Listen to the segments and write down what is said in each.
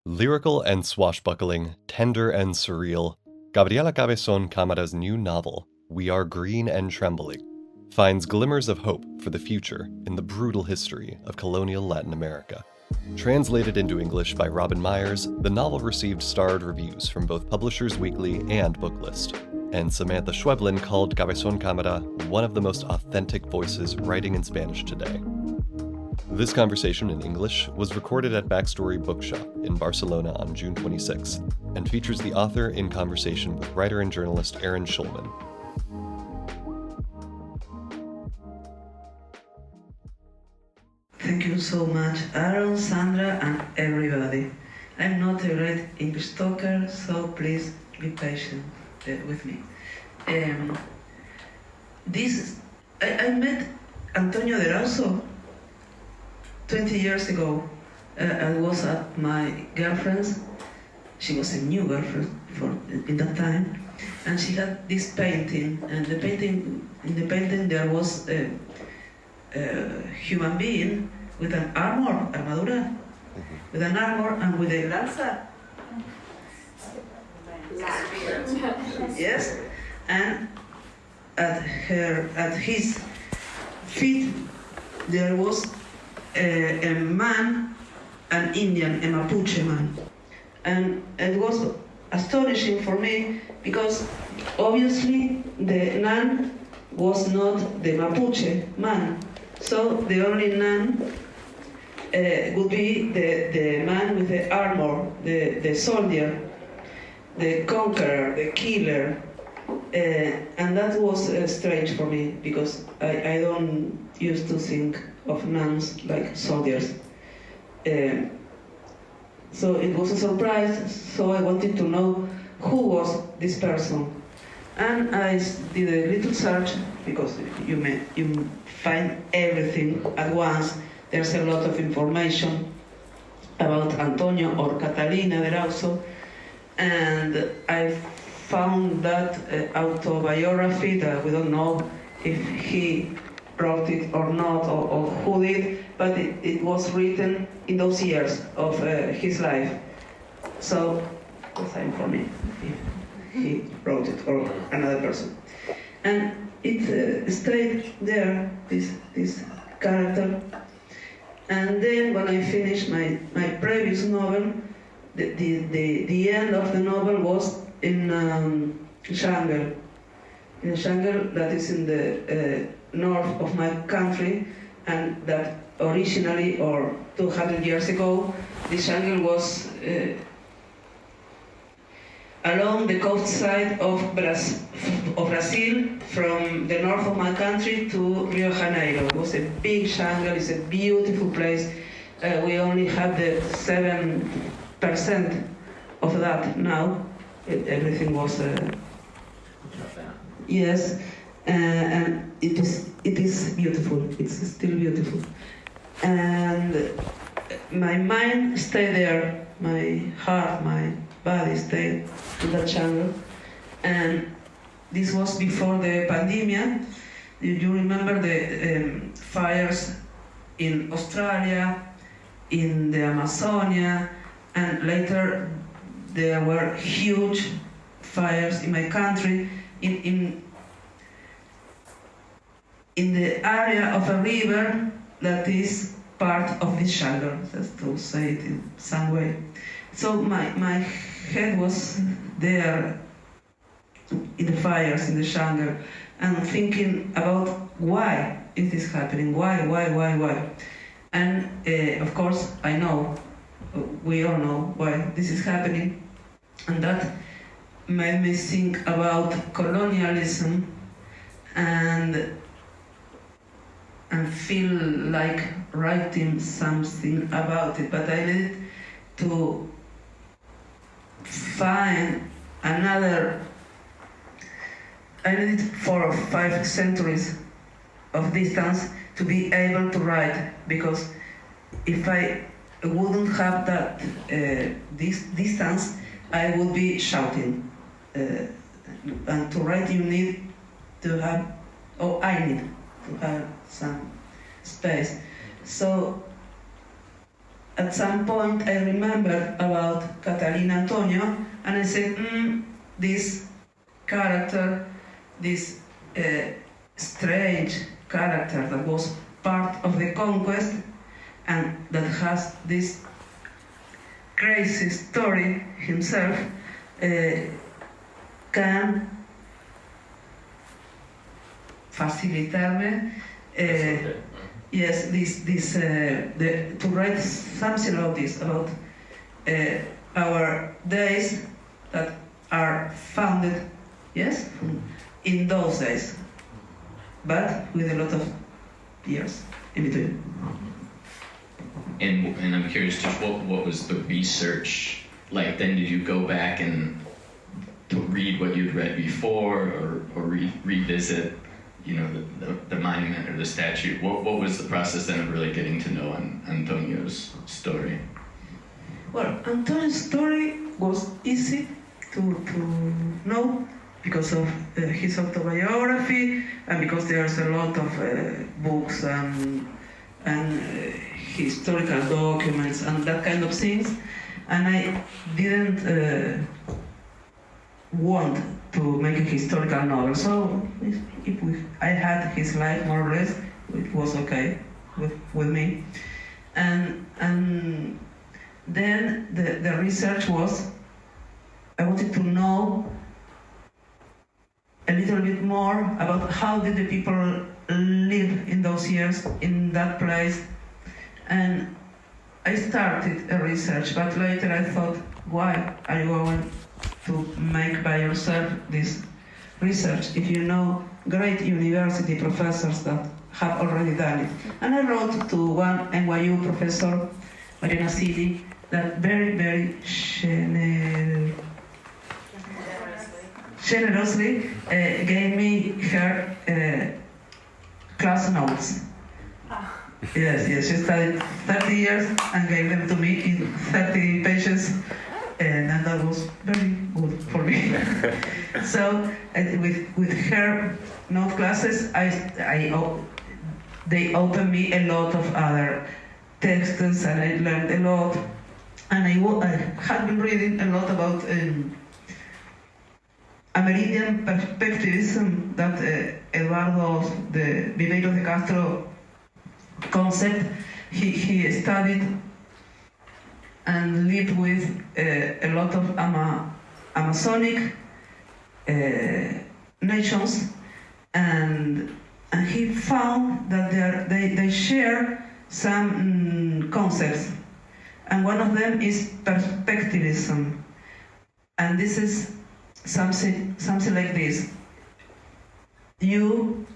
Lyrical and swashbuckling, tender and surreal, Gabriela Cabezón Cámara's new novel, Are Green and Trembling, finds glimmers of hope for the future in the brutal history of colonial Latin America. Translated into English by Robin Myers, the novel received starred reviews from both Publishers Weekly and Booklist, and Samantha Schweblin called Cabezón Cámara one of the most authentic voices writing in Spanish today. This conversation in English was recorded at Backstory Bookshop in Barcelona on June 26th, and features the author in conversation with writer and journalist Aaron Shulman. Thank you so much, Aaron, Sandra, and everybody. I'm not a great English talker, so please be patient with me. I met Antonio de Erauso 20 years ago. I was at my girlfriend's. She was a new girlfriend in that time, and she had this painting. And in the painting there was a human being with an armadura, with an armor and with a lanza. Yes, and at his feet there was a man, an Indian, a Mapuche man. And it was astonishing for me because obviously the nun was not the Mapuche man. So the only nun would be the man with the armor, the soldier, the conqueror, the killer. And that was strange for me because I don't used to think of nuns like soldiers. So it was a surprise, so I wanted to know who was this person. And I did a little search, because you find everything at once. There's a lot of information about Antonio or Catalina de Erauso, and I found that autobiography that we don't know if he wrote it or not, or who did, but it was written in those years of his life. So it's time for me if he wrote it or another person. And it stayed there, this character. And then when I finished my previous novel, the end of the novel was in jungle. In a jungle that is in the north of my country, and that originally, or 200 years ago, this jungle was along the coast side of Brazil, from the north of my country to Rio de Janeiro. It was a big jungle, it's a beautiful place. We only have the 7% of that now. Everything was yes, and it is beautiful. It's still beautiful, and my mind stayed there. My heart, my body stayed in that jungle, and this was before the pandemic. You remember the fires in Australia, in the Amazonia, and later there were huge fires in my country, in the area of a river that is part of this jungle, just to say it in some way. So my head was there in the fires, in the jungle, and thinking about why it is happening, why? And of course I know, we all know why this is happening, and that made me think about colonialism and feel like writing something about it. But I needed to find I needed 4 or 5 centuries of distance to be able to write, because if I wouldn't have that this distance, I would be shouting. And to write you need to have, I need to have some space. So at some point I remembered about Catalina Antonio, and I said, this character, this strange character that was part of the conquest and that has this crazy story himself, can facilitarme yes, to write something about this, about our days that are founded, yes, in those days, but with a lot of years in between. And I'm curious, just what was the research like then? Did you go back and to read what you'd read before, or revisit, you know, the monument or the statue? What was the process then of really getting to know Antonio's story? Well, Antonio's story was easy to know because of his autobiography and because there's a lot of books and historical documents and that kind of things. And I didn't want to make a historical novel, so I had his life more or less, it was okay with me. And then the research was, I wanted to know a little bit more about how did the people live in those years in that place. And I started a research, but later I thought, why are you going to make by yourself this research if you know great university professors that have already done it? And I wrote to one NYU professor, Mariana Cini, that very, very generously gave me her class notes. Yes, she studied 30 years and gave them to me in 30 pages, and that was very good for me. So with her note classes, they opened me a lot of other texts, and I learned a lot. And I had been reading a lot about Amerindian perspectivism, that Eduardo de Viveiro de Castro concept. He studied and lived with a lot of Amazonic nations, and he found that they share some concepts, and one of them is perspectivism, and this is something like this: you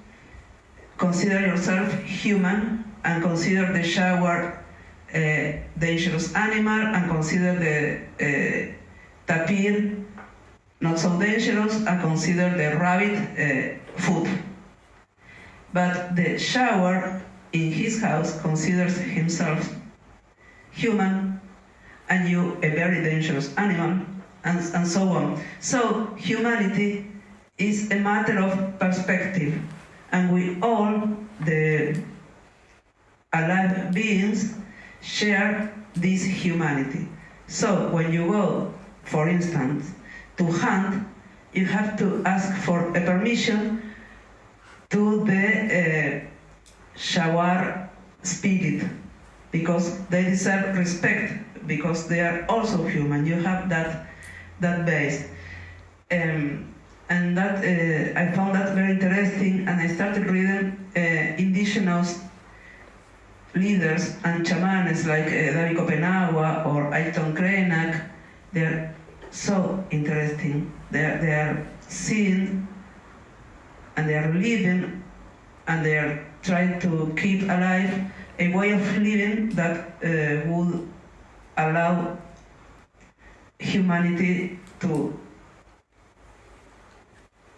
consider yourself human and consider the jaguar a dangerous animal, and consider the tapir not so dangerous, and consider the rabbit food. But the jaguar in his house considers himself human, and you a very dangerous animal, and so on. So humanity is a matter of perspective, and we all, the alive beings, share this humanity. So when you go, for instance, to hunt, you have to ask for a permission to the jaguar spirit, because they deserve respect, because they are also human. You have that base. And that I found that very interesting, and I started reading indigenous leaders and shamans like David Copenhague or Ayrton Krenak. They're so interesting. They are seeing, and they are living, and they are trying to keep alive a way of living that would allow humanity to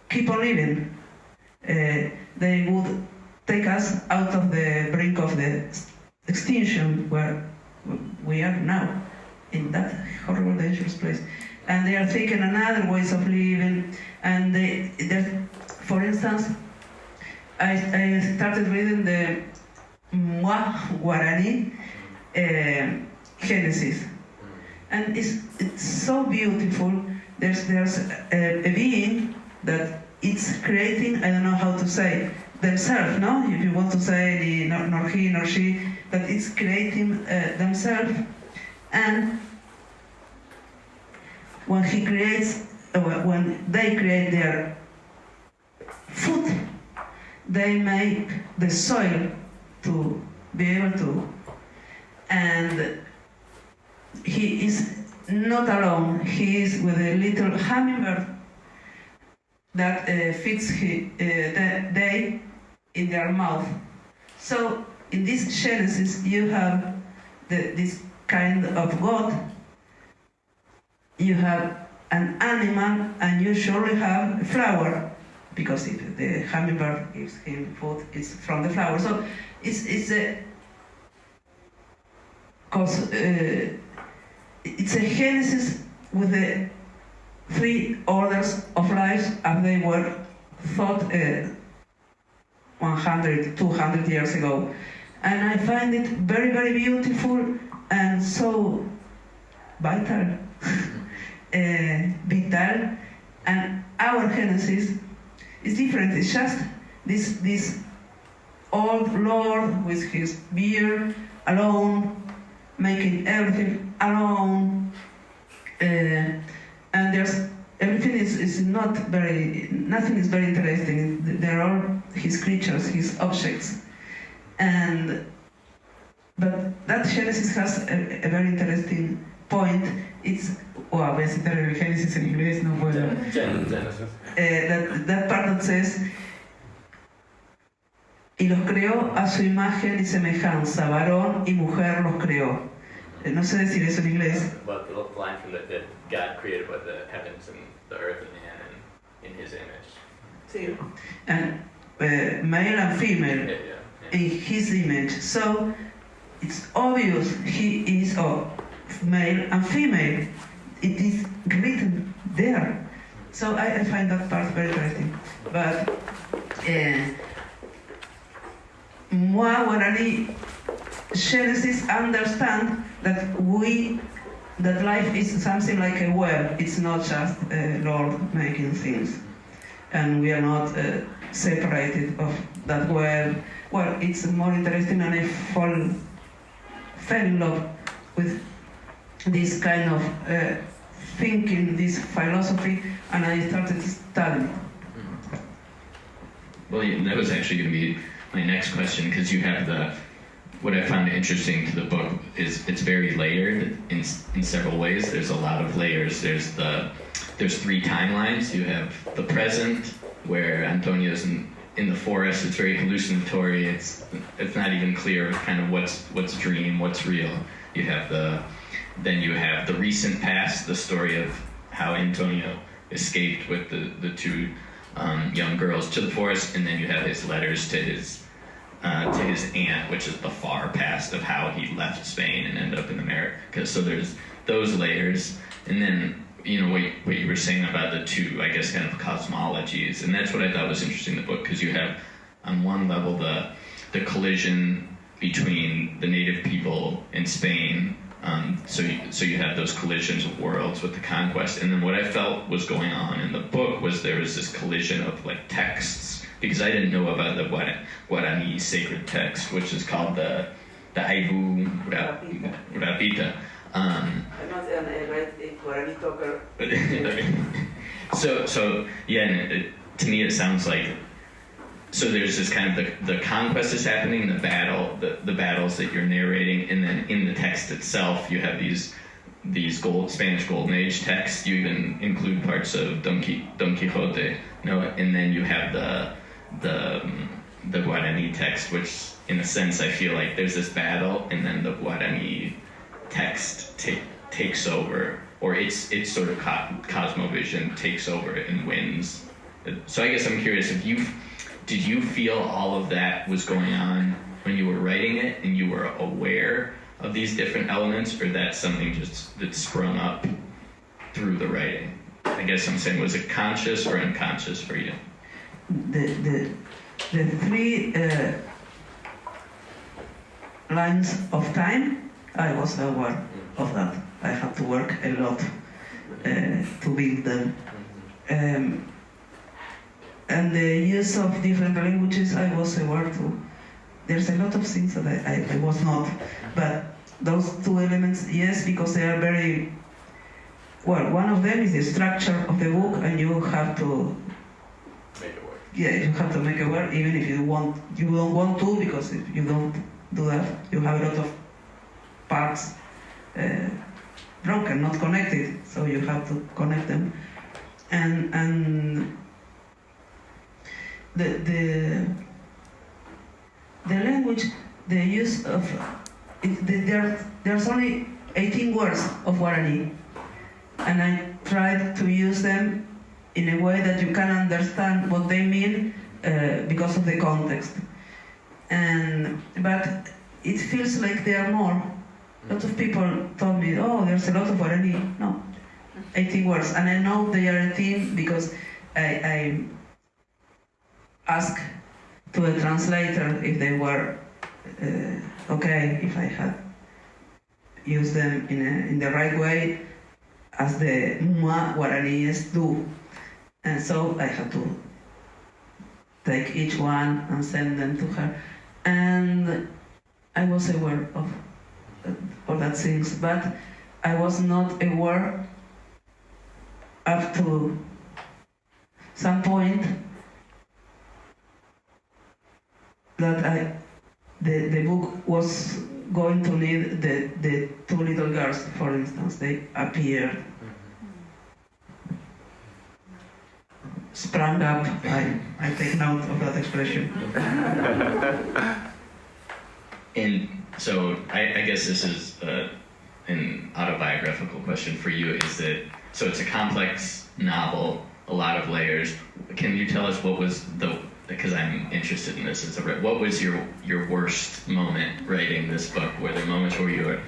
keep on living. They would take us out of the brink of the extinction where we are now, in that horrible, dangerous place. And they are thinking another ways of living. And for instance, I started reading the Mwa Guarani Genesis, and it's so beautiful. There's a being that it's creating, I don't know how to say, themselves, no? If you want to say nor he nor she, that it's creating themselves, and when he creates, when they create their food, they make the soil to be able to, and he is not alone. He is with a little hummingbird that fits they in their mouth. So in this Genesis you have this kind of God, you have an animal, and you surely have a flower, because if the hummingbird gives him food, it's from the flower. So it's a Genesis with the three orders of life as they were thought 100, 200 years ago. And I find it very, very beautiful and so vital, vital. And our Genesis is different. It's just this old Lord with his beard alone, making everything alone, and everything is not very, nothing is very interesting. They're all his creatures, his objects, but that Genesis has a very interesting point. It's, voy a citar el Génesis en inglés, no puedo. That part that says, y los creó a su imagen y semejanza, varón y mujer los creó. No sé decir eso en inglés. But the line from that God created what the heavens and the earth and man in His image. Sí. And male and female, in His image. So it's obvious He is male and female. It is written there. So I find that part very interesting. But moi, when I read Genesis, understand that life is something like a web. It's not just Lord making things, and we are not separated of that web. Well, it's more interesting, and I fell in love with this kind of thinking, this philosophy, and I started studying. Well, yeah, that was actually going to be my next question, because you have what I found interesting to the book is it's very layered in several ways. There's a lot of layers. There's three timelines. You have the present, where Antonio's in the forest. It's very hallucinatory. It's not even clear kind of what's dream, what's real. Then you have the recent past, the story of how Antonio escaped with the two young girls to the forest, and then you have his letters to his aunt, which is the far past of how he left Spain and ended up in America. So there's those layers, and then what you were saying about the two, I guess, kind of cosmologies, and that's what I thought was interesting in the book, because you have on one level the collision between the native people in Spain. So you have those collisions of worlds with the conquest, and then what I felt was going on in the book was there was this collision of like texts, because I didn't know about the Guarani sacred text, which is called the Aibu Rapita. I'm not a Guarani talker. So yeah, and to me it sounds like, so there's this kind of the conquest is happening, the battles that you're narrating, and then in the text itself you have these Spanish Golden Age texts. You even include parts of Don Quixote, and then you have the Guarani text, which in a sense I feel like there's this battle, and then the Guarani text takes over, or its sort of cosmovision takes over and wins. So I guess I'm curious if did you feel all of that was going on when you were writing it, and you were aware of these different elements, or that's something just that sprung up through the writing? I guess I'm saying, was it conscious or unconscious for you? The three lines of time, I was aware. of that. I had to work a lot to build them. And the use of different languages I was aware to. There's a lot of things that I was not, but those two elements, yes, because they are very, well, one of them is the structure of the book, and you have to make it work. Yeah, you have to make it work, even if you don't want to, because if you don't do that, you have a lot of parts broken, not connected, so you have to connect them. And the language, the use of there's only 18 words of Guarani, and I tried to use them in a way that you can understand what they mean because of the context. But it feels like there are more. A lot of people told me, oh, there's a lot of Guarani. No, 18 words. And I know they are 18 because I asked to a translator if they were okay, if I had used them in the right way, as the Guaraníes do. And so I had to take each one and send them to her. And I was aware of that things, but I was not aware up to some point that the book was going to need the two little girls, for instance. They appeared, sprang up. I take note of that expression. And so I guess this is an autobiographical question for you. Is that so? It's a complex novel, a lot of layers. Can you tell us what was because I'm interested in this. What was your worst moment writing this book? Were there moments where you were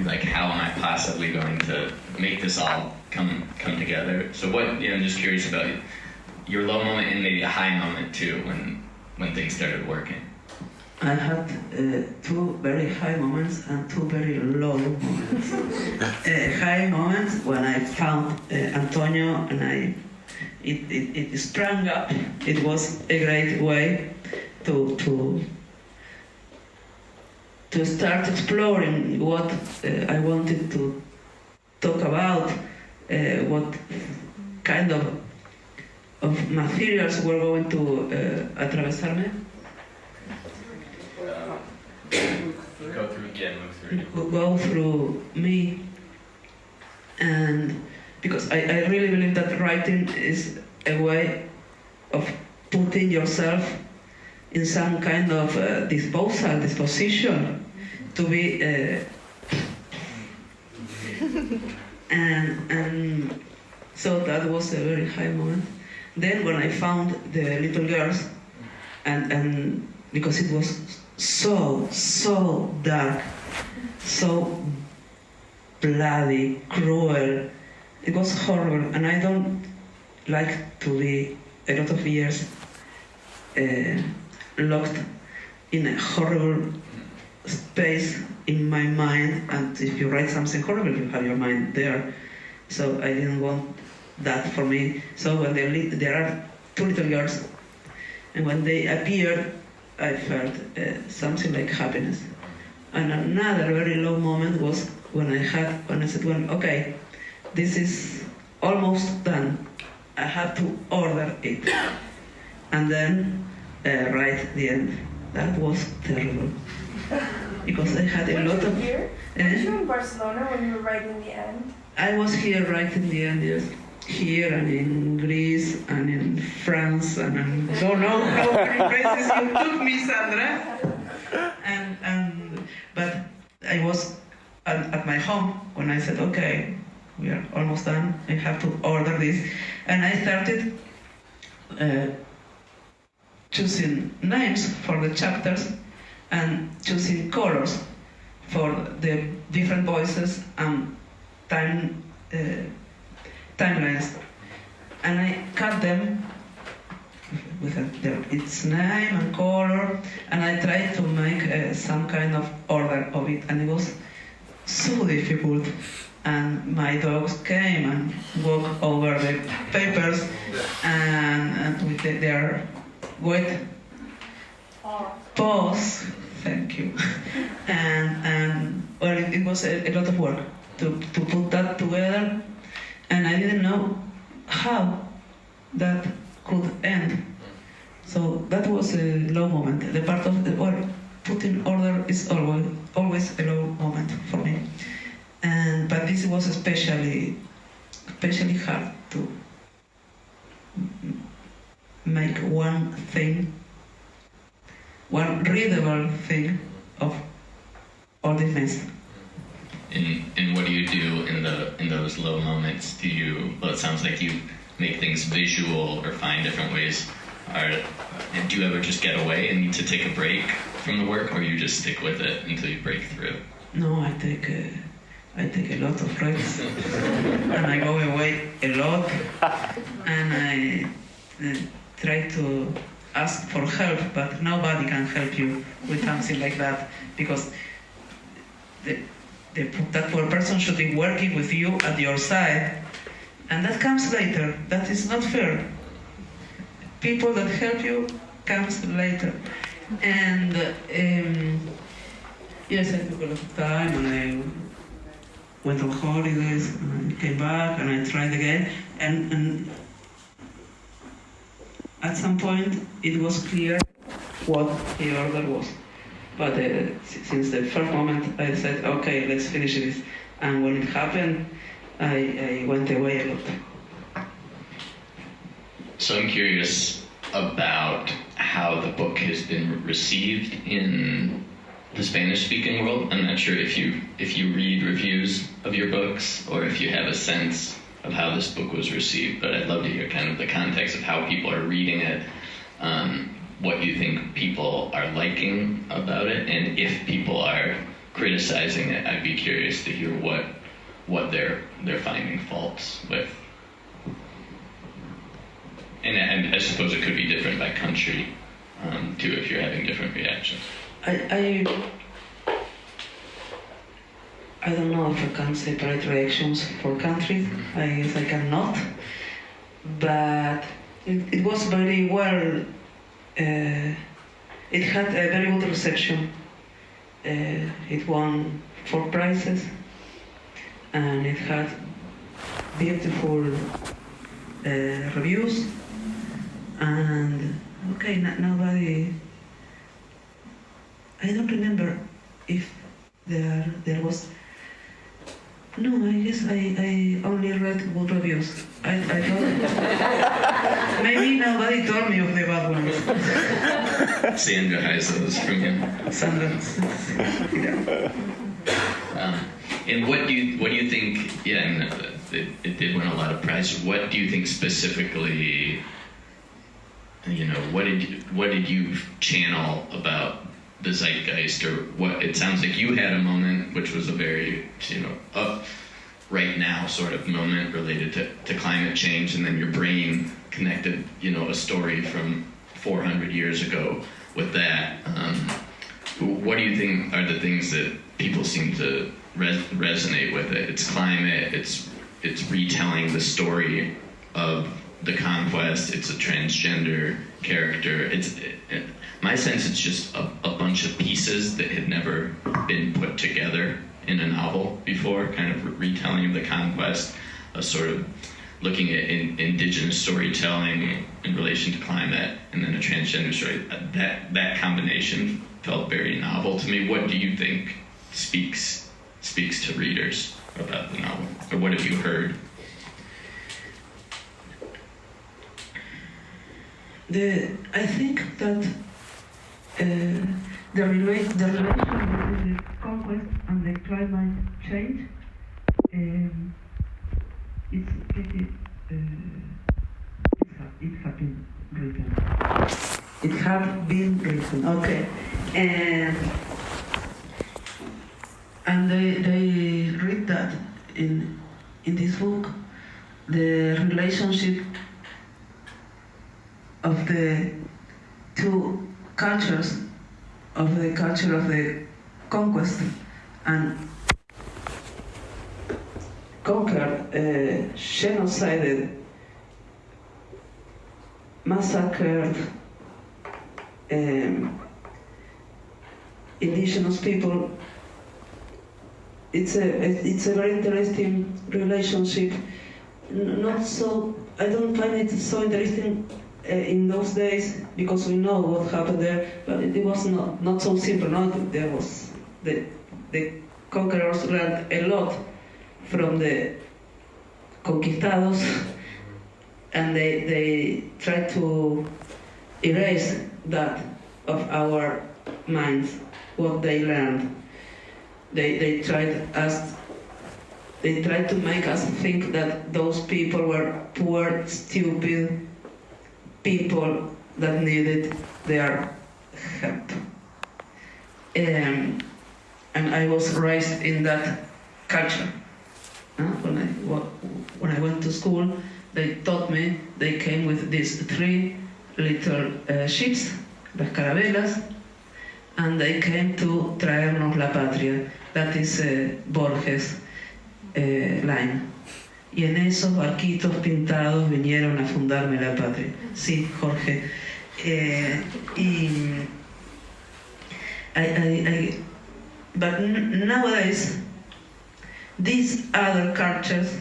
like, how am I possibly going to make this all come together? So what, I'm just curious about your low moment and maybe a high moment too, when things started working. I had two very high moments and two very low moments. High moments when I found Antonio and it sprang up. It was a great way to start exploring what I wanted to talk about, what kind of materials were going to atravesarme. Go through me, and because I really believe that writing is a way of putting yourself in some kind of disposition to be and so that was a very high moment. Then when I found the little girls, and because it was so dark, so bloody, cruel, it was horrible, and I don't like to be a lot of years locked in a horrible space in my mind, and if you write something horrible, you have your mind there. So I didn't want that for me. So when there are two little girls, and when they appeared, I felt something like happiness. And another very low moment was when I said, well, okay, this is almost done. I have to order it. And then write the end. That was terrible. Because I had a lot of... Here? Were you in Barcelona when you were writing the end? I was here writing the end, yes. Here and in Greece and in France and in don't know how many places you took me, Sandra. But I was at my home when I said, okay, we are almost done. I have to order this, and I started choosing names for the chapters and choosing colors for the different voices and timelines, and I cut them with its name and color, and I tried to make some kind of order of it, and it was so difficult. And my dogs came and walked over the papers and with their wet paws. Thank you. And well, it was a lot of work to put that together, and I didn't know how that could end. So that was a low moment. The part of the work, putting order, is always a low moment for me. But this was especially hard to make one readable thing of all this mess. And what do you do in those low moments? Well, it sounds like you make things visual or find different ways. Do you ever just get away and need to take a break from the work, or you just stick with it until you break through? No, I take a lot of breaks, and I go away a lot, and I try to ask for help, but nobody can help you with something like that, because that poor person should be working with you at your side, and that comes later. That is not fair. People that help you comes later. And yes, I took a lot of time, and I went on holidays, and I came back, and I tried again, and at some point it was clear what the order was. But since the first moment I said, okay, let's finish this. And when it happened, I went away a lot. So I'm curious about how the book has been received in the Spanish-speaking world. I'm not sure if you read reviews of your books or if you have a sense of how this book was received, but I'd love to hear kind of the context of how people are reading it, what you think people are liking about it, and if people are criticizing it, I'd be curious to hear what they're finding faults with. And I suppose it could be different by country, too, if you're having different reactions. I don't know if I can separate reactions for countries. I guess I cannot. But it was very well. It had a very good reception. It won 4 prizes, and it had beautiful reviews. And okay, nobody. I don't remember if there was. No, I guess I only read good reviews. I don't. Maybe nobody told me of the bad ones. Sandra has those from you. Sandra. Yeah. And what do you think? Yeah, and it did win a lot of prizes. What do you think specifically? What did you channel about the zeitgeist, or what? It sounds like you had a moment which was a very up right now sort of moment related to climate change, and then your brain connected a story from 400 years ago with that. What do you think are the things that people seem to resonate with it? It's climate, it's retelling the story of the conquest, it's a transgender character. My sense it's just a bunch of pieces that had never been put together in a novel before, kind of retelling of the conquest, a sort of looking at indigenous storytelling in relation to climate, and then a transgender story. That combination felt very novel to me. What do you think speaks to readers about the novel, or what have you heard? I think that the relation between the conquest and the climate change it's pretty. It has been written. It has been written. Okay, and they read that in this book, the relationship of the two cultures, of the culture of the conquest and conquered, genocided, massacred indigenous people. It's a very interesting relationship. Not so. I don't find it so interesting in those days because we know what happened there. But it was not so simple. No, there was the conquerors learned a lot from the conquistados, and they tried to erase that of our minds, what they learned. They tried to make us think that those people were poor, stupid people that needed their help. And I was raised in that culture. When I went to school, they taught me, they came with these 3 little ships, las carabelas, and they came to traernos la patria. That is Borges' line. Y en esos barquitos pintados vinieron a fundarme la patria. Sí, Jorge. But nowadays, these other cultures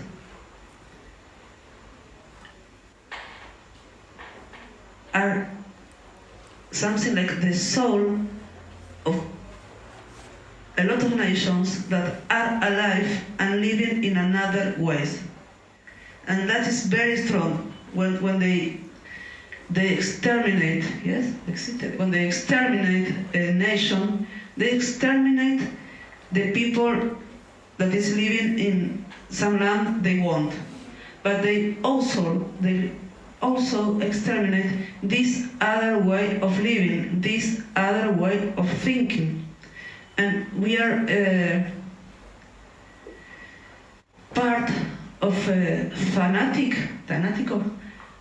are something like the soul of a lot of nations that are alive and living in another ways. And that is very strong when they exterminate, yes, when they exterminate a nation, they exterminate the people that is living in some land they want. But they also exterminate this other way of living, this other way of thinking. And we are part of a fanatical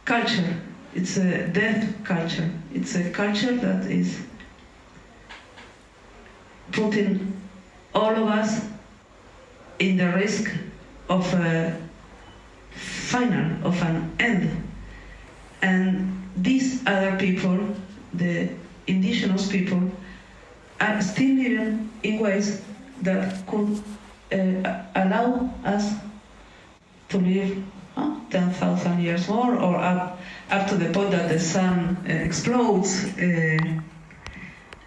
culture. It's a death culture. It's a culture that is putting all of us in the risk of a of an end. And these other people, the indigenous people, are still living in ways that could allow us to live 10,000 years more, or up to the point that the sun explodes.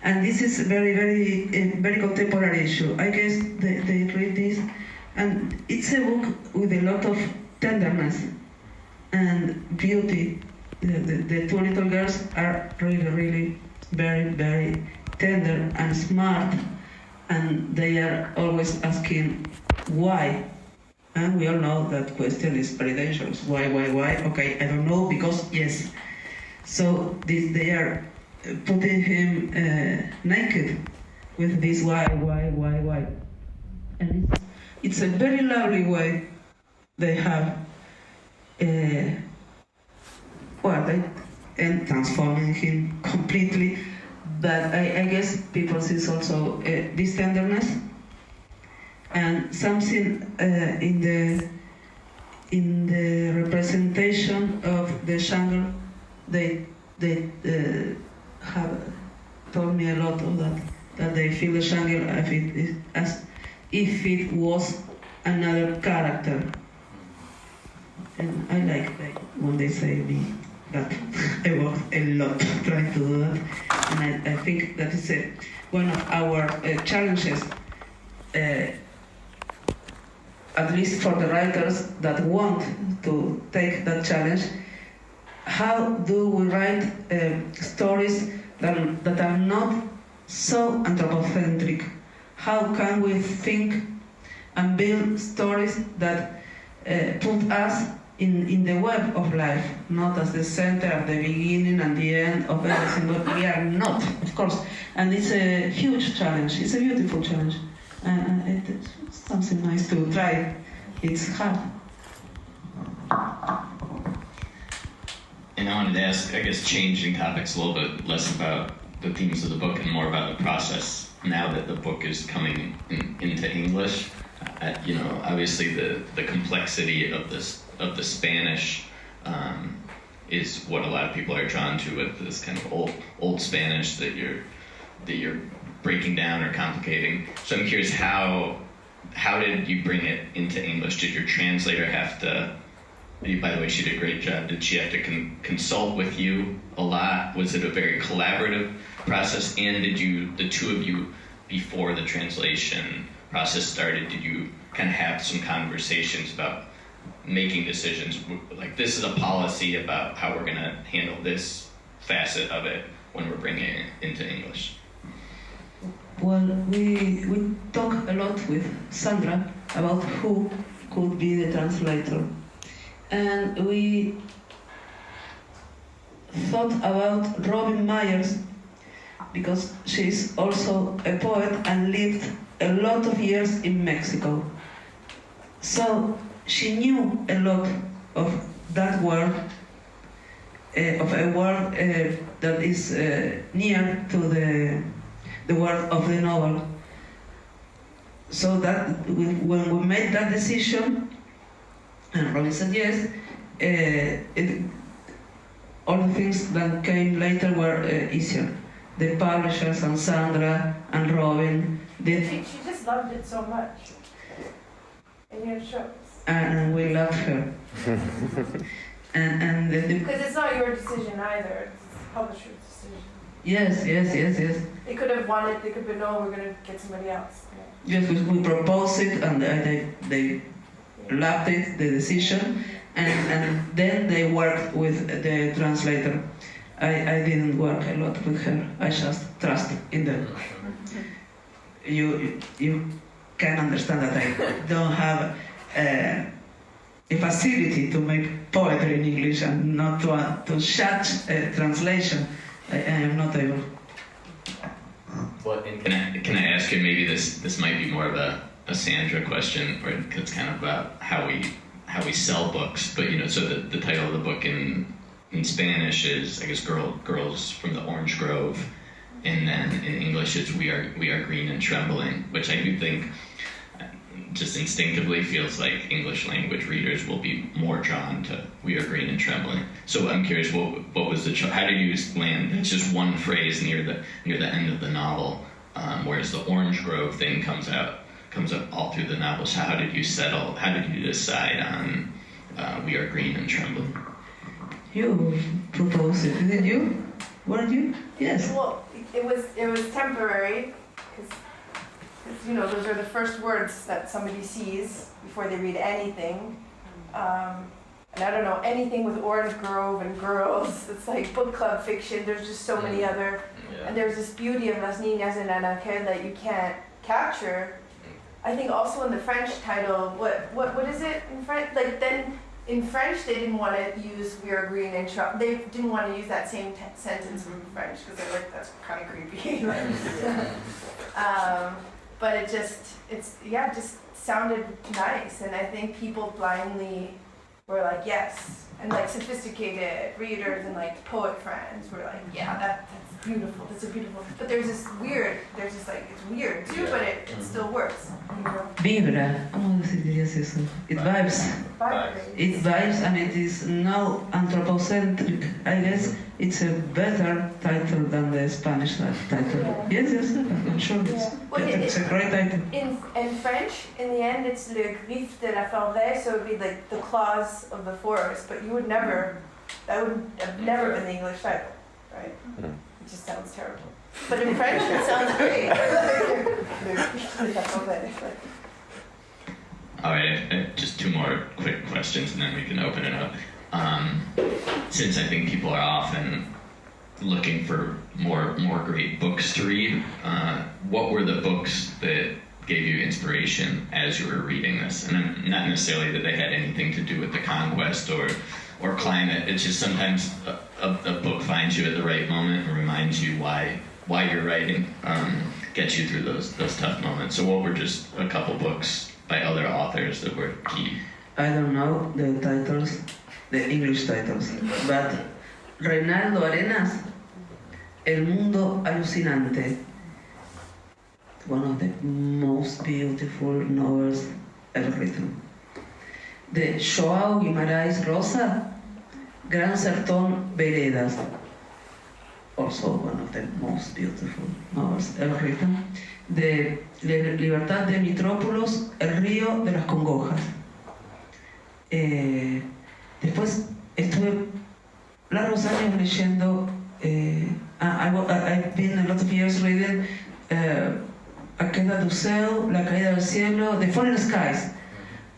And this is a very contemporary issue. I guess they read this, and it's a book with a lot of tenderness and beauty. The 2 little girls are really very tender and smart, and they are always asking why. And we all know that question is very dangerous. Why? Okay, I don't know, because yes. So they are putting him naked with this why. And it's a very lovely way they have and transforming him completely. But I guess people see also this tenderness and something in the representation of the jungle. They have told me a lot of that they feel the jungle as if it was another character. And I like when they say me that I work a lot trying to do that. And I think that is one of our challenges, at least for the writers that want to take that challenge. How do we write stories that are not so anthropocentric? How can we think and build stories that put us in the web of life, not as the center, at the beginning and the end of everything, but we are not, of course. And it's a huge challenge. It's a beautiful challenge. It's something nice to try. It's hard. And I wanted to ask, I guess, changing topics a little bit, less about the themes of the book and more about the process. Now that the book is coming into English, you know, obviously the complexity of the Spanish is what a lot of people are drawn to with this kind of old Spanish that you're breaking down or complicating. So I'm curious, how did you bring it into English? Did your translator have to? By the way, she did a great job. Did she have to consult with you a lot? Was it a very collaborative process? And did you, the two of you, before the translation process started, did you kind of have some conversations about making decisions? Like, this is a policy about how we're going to handle this facet of it when we're bringing it into English. Well, we talk a lot with Sandra about who could be the translator. And we thought about Robin Myers, because she's also a poet and lived a lot of years in Mexico. So she knew a lot of that word, of a word that is near to the word of the novel. So that when we made that decision, and Robin said yes, all the things that came later were easier. The publishers and Sandra and Robin did. She just loved it so much. And your shows. And we loved her. and because it's not your decision either, it's the publisher's decision. Yes. They could have wanted, they could have been, no, we're going to get somebody else. Yeah. Yes, we proposed it and they loved it, the decision, and then they worked with the translator. I didn't work a lot with her. I just trust in them. You can understand that I don't have a facility to make poetry in English and not to judge a translation. I am not able. Well, Can I ask you, maybe this might be more of a Sandra question, or it's kind of about how we sell books, but you know, so the title of the book in Spanish is, I guess, Girls from the Orange Grove, and then in English it's We Are Green and Trembling, which I do think just instinctively feels like English language readers will be more drawn to We Are Green and Trembling. So I'm curious, what was how did you land? It's just one phrase near the end of the novel, whereas the Orange Grove thing comes up all through the novel. So how did you decide on We Are Green and Trembling? You proposed it, didn't you? Weren't you? Yes. Well, it was temporary, because you know, those are the first words that somebody sees before they read anything. And I don't know, anything with Orange Grove and girls, it's like book club fiction. There's just so many other, and there's this beauty of Las Niñas and naranjel that you can't capture. I think also in the French title, what is it in French? Like then in French they didn't want to use We Are Green and Trembling. They didn't want to use that same sentence from French because they're like, that's kind of creepy. But it just sounded nice, and I think people blindly were like, yes, and like sophisticated readers and like poet friends were like, yeah, that's beautiful, that's a beautiful, but there's this like, it's weird too, but it still works. You know? Vibra, ¿cómo dirías eso? It vibes. It vibes, and it is now anthropocentric. I guess it's a better title than the Spanish title. Yeah. Yes, I'm sure it's a great title. In French, in the end, it's le griffe de la forêt, so it would be like the claws of the forest, but you would never, that would have never been the English title, right? It just sounds terrible. But in French, it sounds great. All right, just two more quick questions, and then we can open it up. Since I think people are often looking for more great books to read, what were the books that gave you inspiration as you were reading this? And not necessarily that they had anything to do with the conquest or climate. It's just sometimes a book finds you at the right moment and reminds you why you're writing, gets you through those tough moments. So what were just a couple books by other authors that were key? I don't know the titles, the English titles, but Reinaldo Arenas, El Mundo Alucinante, one of the most beautiful novels everything. De João Guimarães Rosa, Gran Sertón Veredas, also one of the most beautiful novels ever written. De Libertad de Mitrópolos, El río de las congojas. Después estuve largos años leyendo, I've been a lot of years reading A Queda do Céu, La Caída del Cielo, The Fallen Skies,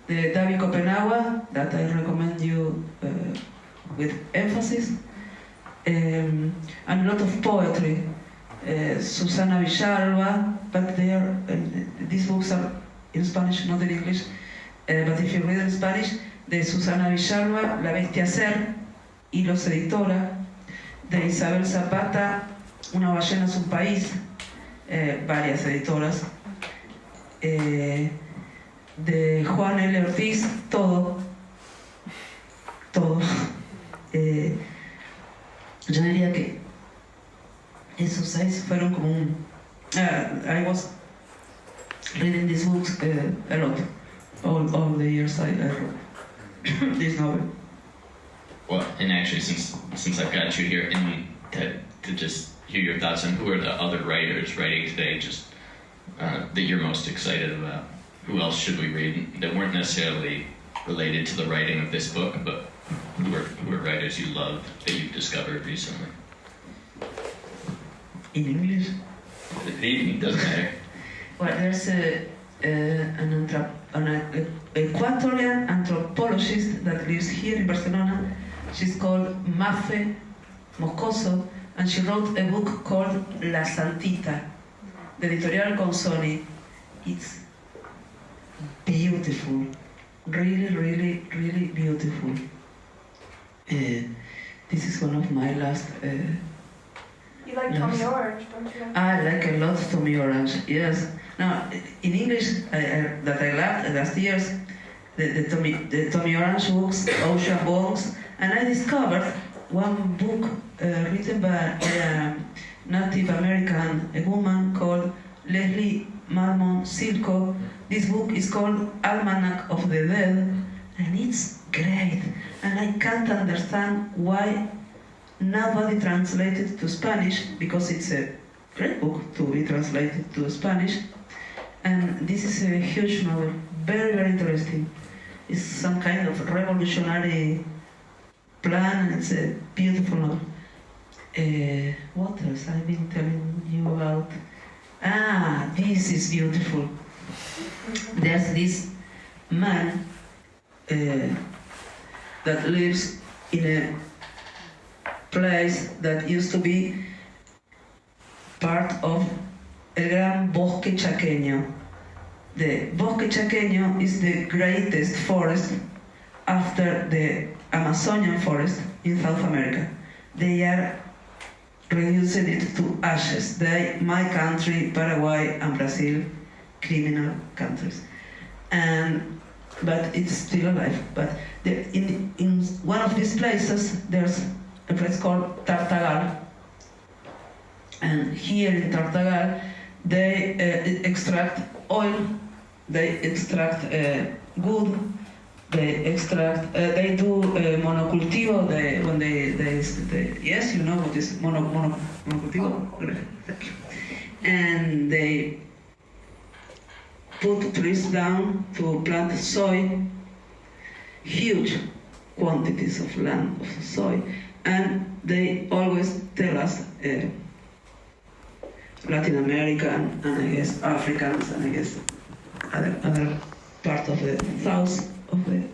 de David Kopenawa, that I recommend you with emphasis, and a lot of poetry. Susana Villalba, but these books are in Spanish, not in English, but if you read in Spanish, de Susana Villalba, La Bestia Ser, Hilos Editora, de Isabel Zapata, Una ballena es un país, varias editoras, de Juan L. Ortiz, todo. Yo diría que esos 6 fueron como un... I was reading these books a lot, all the years I wrote this novel. Well, and actually, since I've got you here, and to just hear your thoughts on who are the other writers writing today, just that you're most excited about. Who else should we read that weren't necessarily related to the writing of this book, but who are writers you love that you've discovered recently? In English? It doesn't matter. Well, there's an Ecuadorian anthropologist that lives here in Barcelona. She's called Mafe Moscoso, and she wrote a book called La Santita, the editorial Consoni. It's beautiful, really beautiful. This is one of my last... You like Tommy Orange, don't you? I like a lot Tommy Orange, yes. Now, in English, that I loved last years, the Tommy Orange books, Ocean Bones, and I discovered one book written by a Native American, a woman called Leslie Marmon Silko. This book is called Almanac of the Dead, and it's great. And I can't understand why nobody translated to Spanish, because it's a great book to be translated to Spanish. And this is a huge novel, very interesting. It's some kind of revolutionary plan, and it's a beautiful novel. What else I've been telling you about? This is beautiful. There's this man that lives in a place that used to be part of El Gran Bosque Chaqueño. The Bosque Chaqueño is the greatest forest after the Amazonian forest in South America. They are reducing it to ashes. My country, Paraguay and Brazil, criminal countries. But it's still alive. But in one of these places, there's a place called Tartagal. And here in Tartagal, they extract oil, they extract wood, they do monocultivo. Yes, you know what is monocultivo? And they put trees down to plant soy, huge quantities of land of soy, and they always tell us Latin American and I guess Africans and I guess other part of the south of the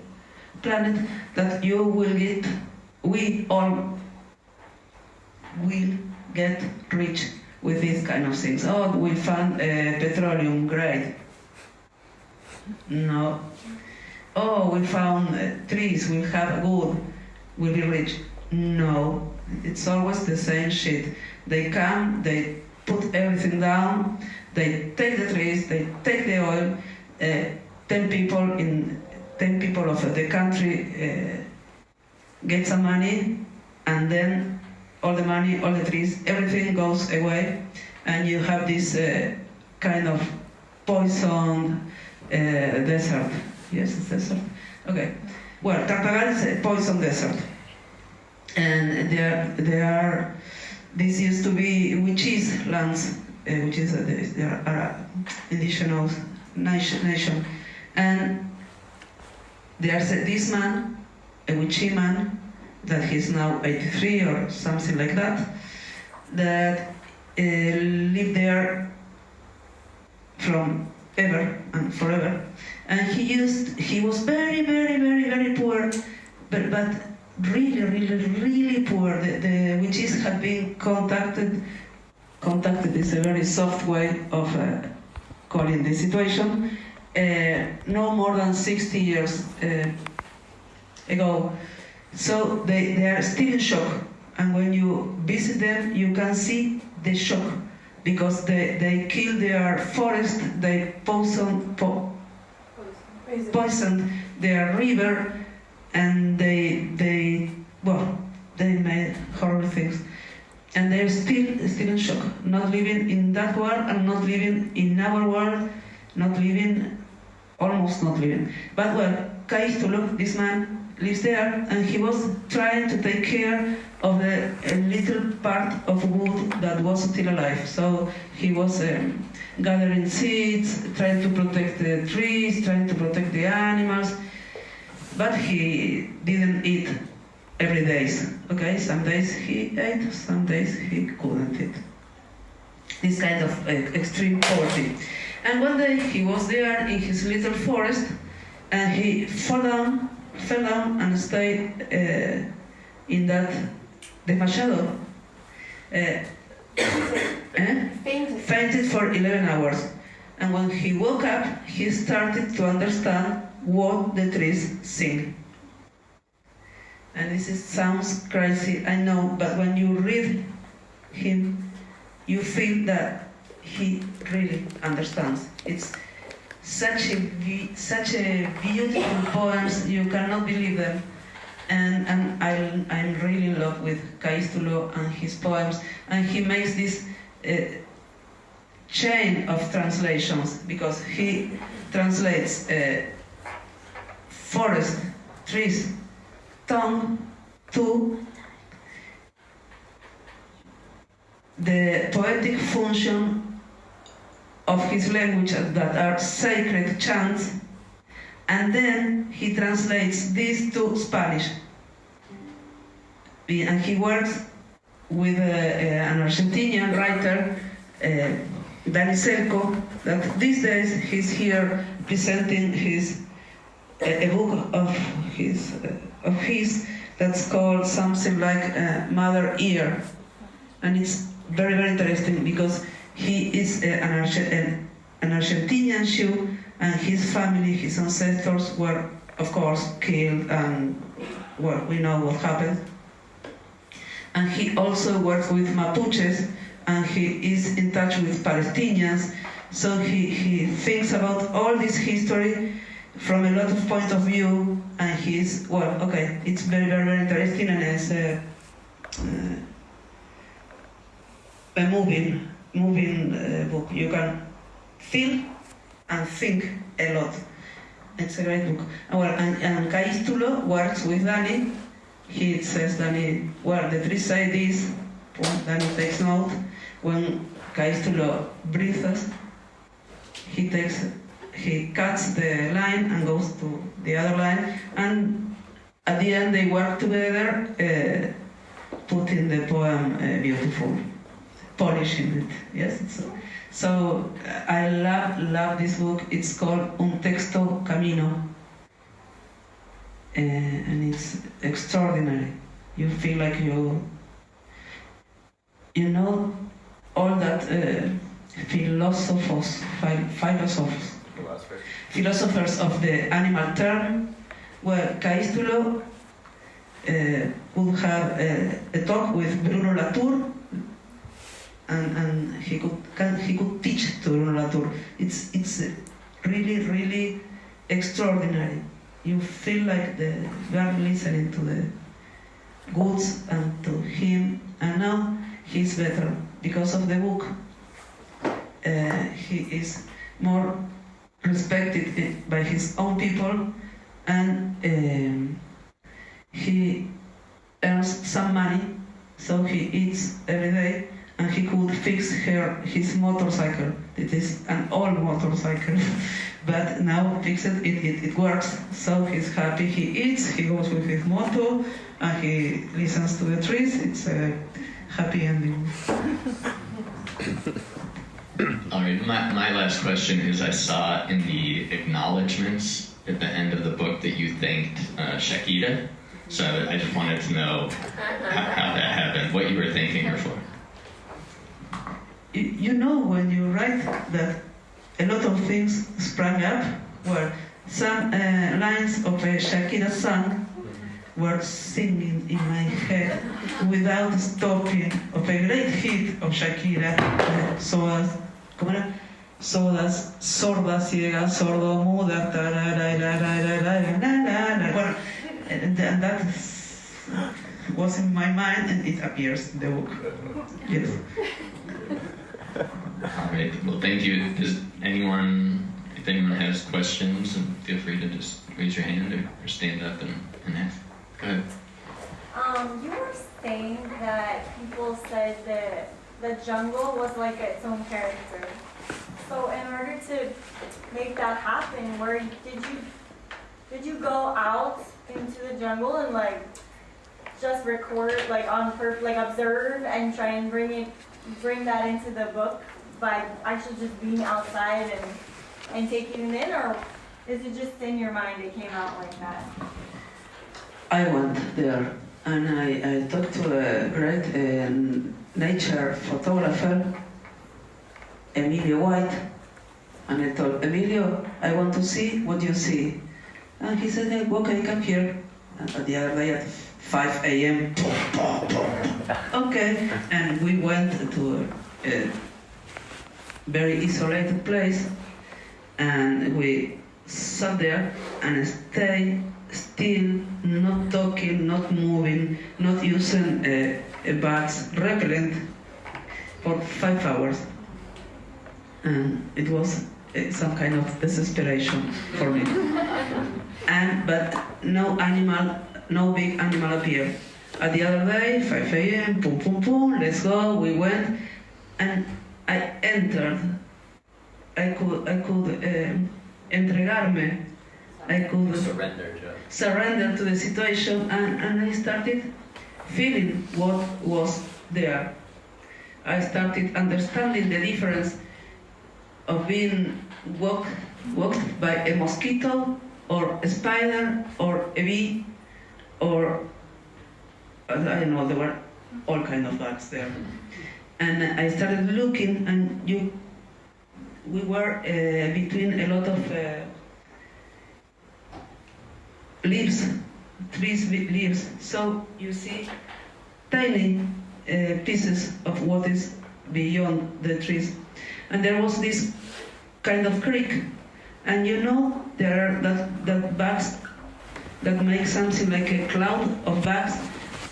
planet that we all will get rich with these kind of things. Oh, we found petroleum, great. No. Oh, we found trees, we'll have wood, we'll be rich. No. It's always the same shit. They come, they put everything down, they take the trees, they take the oil, 10 people of the country get some money, and then all the money, all the trees, everything goes away, and you have this kind of poison desert. Yes, it's desert. Okay. Well, Tartagal is a poison desert, and this used to be witches' lands, which is there are indigenous nation, and there's this man, a witchy man, that he's now 83 or something like that, that lived there from ever and forever, and he was very, very, very, very poor, but really, really, really poor. The witches had been contacted is a very soft way of calling the situation, no more than 60 years ago. So they are still in shock, and when you visit them, you can see the shock, because they killed their forest, they poisoned their river, and they made horrible things, and they're still in shock, not living in that world and not living in our world, almost not living. But well, Caistulo, this man, lives there, and he was trying to take care of a little part of wood that was still alive. So he was gathering seeds, trying to protect the trees, trying to protect the animals, but he didn't eat every day. Okay, some days he ate, some days he couldn't eat. This kind of extreme poverty. And one day he was there in his little forest, and he fell down and stayed in that desmayado. Fainted for 11 hours. And when he woke up, he started to understand what the trees sing. And sounds crazy, I know, but when you read him, you feel that he really understands. It's such a beautiful poems, you cannot believe them. And I'm really in love with Caistulo and his poems, and he makes this chain of translations, because he translates forest, trees, tongue to the poetic function of his language that are sacred chants, and then he translates this to Spanish. And he works with an Argentinian writer, Dani Selko, that these days he's here presenting a book of his that's called something like Mother Ear, and it's very, very interesting, because he is an Argentinian Jew, and his family, his ancestors were, of course, killed, and well, we know what happened. And he also works with Mapuches, and he is in touch with Palestinians, so he thinks about all this history from a lot of point of view, and he's, well, okay, it's very, very, very interesting, and it's a moving book. You can feel and think a lot. It's a great book. And Caistulo works with Dani. He says, Dani, well, the trees say this. Dani takes note. When Caistulo breathes, he cuts the line and goes to the other line, and at the end they work together, putting the poem beautiful, polishing it. Yes. So I love this book. It's called Un Texto Camino, and it's extraordinary. You feel like you know all that philosophers of the animal term. Well, Caistulo would have a talk with Bruno Latour, and he could teach to Bruno Latour. It's really, really extraordinary. You feel like you are listening to the goods and to him, and now he's better because of the book. He is more respected by his own people, and he earns some money, so he eats every day, and he could fix his motorcycle. It is an old motorcycle, but now fixed, it works, so he's happy. He eats, he goes with his moto, and he listens to the trees. It's a happy ending. All right, my last question is, I saw in the acknowledgements at the end of the book that you thanked Shakira. So I just wanted to know how that happened, what you were thanking her for. You know, when you write that a lot of things sprang up, where some lines of a Shakira song were singing in my head without stopping, of a great hit of Shakira, ¿cómo era? Sodas, sorda, ciega, sordo, muda, well, and that was in my mind, and it appears in the book. Yes. All right, well, thank you. If anyone has questions, feel free to just raise your hand or stand up and ask. Go ahead. You were saying that people said that the jungle was like its own character. So in order to make that happen, did you go out into the jungle and like just record like observe and try and bring that into the book by actually just being outside and taking it in, or is it just in your mind it came out like that? I went there and I talked to a great nature photographer, Emilio White, and I told Emilio, I want to see what you see. And he said, okay, come here. And the other day at 5 a.m. Okay, and we went to a very isolated place, and we sat there and stayed still, not talking, not moving, not using a bag's repellent for 5 hours. And it was some kind of desperation for me. But no big animal appeared. At the other day, 5 a.m., boom, boom, boom, let's go, we went, and I entered. I could entregarme. I could surrender to the situation, and I started feeling what was there. I started understanding the difference of being walked by a mosquito, or a spider, or a bee, or I don't know, there were all kinds of bugs there. And I started looking, and we were between a lot of trees with leaves. So you see tiny pieces of what is beyond the trees. And there was this kind of creek, and you know there are that bugs that make something like a cloud of bugs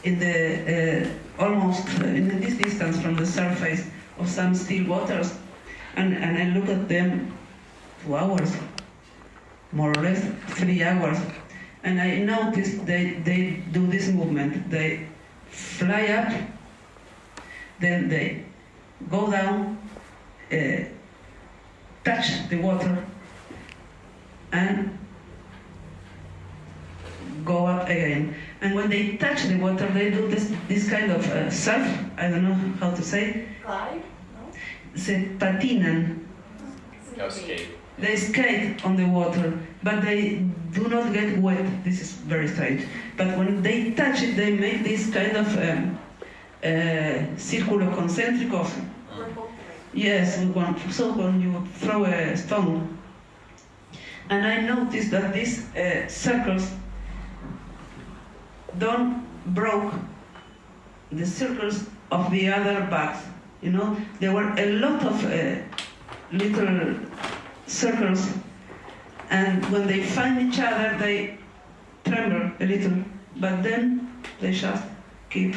in the almost in this distance from the surface of some still waters, and I look at them 2 hours, more or less 3 hours, and I noticed they do this movement. They fly up, then they go down, touch the water, and go up again. And when they touch the water, they do this kind of surf. I don't know how to say. Glide? No? Se patinan. Skate. They skate on the water, but they do not get wet. This is very strange. But when they touch it, they make this kind of círculo concéntrico. Yes, so when you throw a stone. And I noticed that these circles don't broke the circles of the other bugs. You know, there were a lot of little circles, and when they find each other, they tremble a little, but then they just keep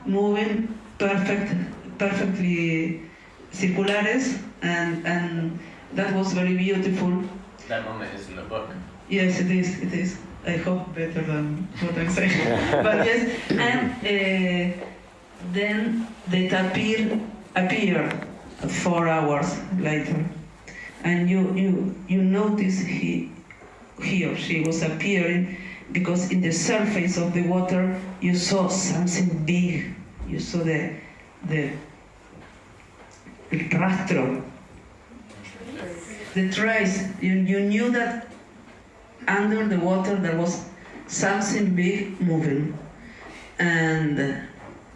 moving perfectly circulares, and that was very beautiful. That moment is in the book. Yes, it is. It is. I hope better than what I'm saying. But yes, and then the tapir appeared 4 hours later, and you notice he or she was appearing because in the surface of the water you saw something big. You saw the rastro, the trace. You knew that under the water there was something big moving, and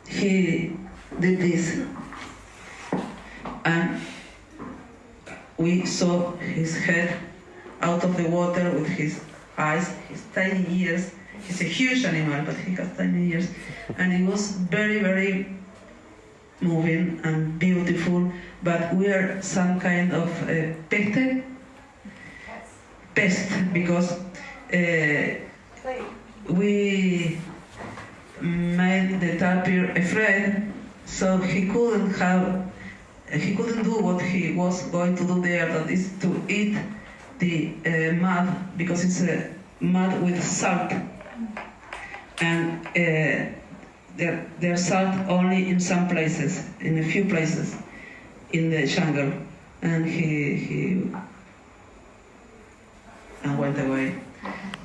he did this, and we saw his head out of the water with his eyes, his tiny ears. He's a huge animal, but he has tiny ears, and it was very, very moving and beautiful. But we are some kind of pest, because we made the tapir afraid, so he couldn't do what he was going to do there, that is to eat the mud, because it's mud with salt, and there's salt only in some places, in a few places in the jungle, and he went away.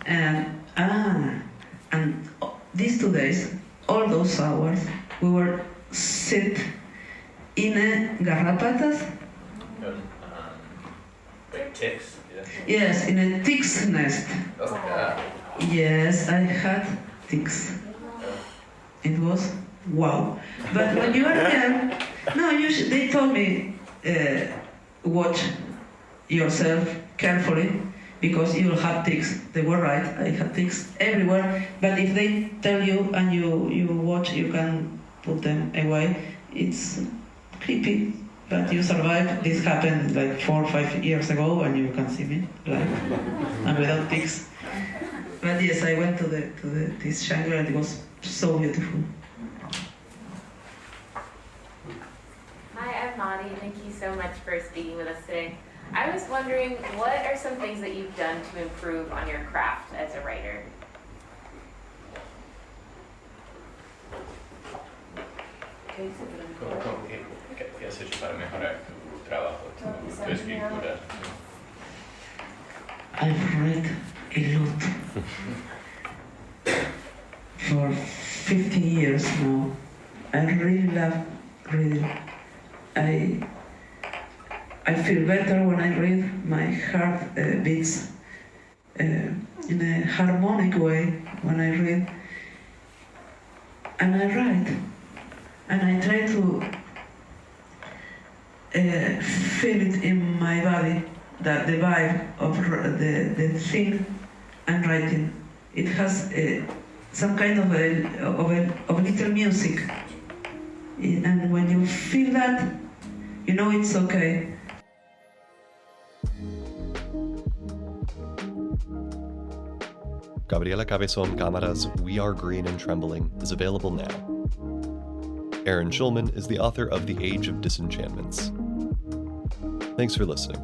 And these 2 days, all those hours, we were sit in a garrapatas. Like ticks. Yeah. Yes, in a tick's nest. Oh God. Yes, I had ticks. It was wow. But when you are there, no, they told me watch yourself carefully, because you will have ticks. They were right. I had ticks everywhere. But if they tell you and you watch, you can put them away. It's creepy, but you survive. This happened like 4 or 5 years ago, and you can see me like I'm without ticks. But yes, I went to this jungle, and it was so beautiful. Hi, I'm Nadi. Thank you so much for speaking with us today. I was wondering, what are some things that you've done to improve on your craft as a writer? ¿Qué has hecho para mejorar tu trabajo, tu escritura? I've read a lot. For 50 years now. I really love reading. I feel better when I read. My heart beats in a harmonic way when I read. And I write. And I try to feel it in my body, that the vibe of the thing I'm writing. It has some kind of a little music. And when you feel that, you know it's okay. Gabriela Cabezón Cámara's We Are Green and Trembling is available now. Aaron Shulman is the author of The Age of Disenchantments. Thanks for listening.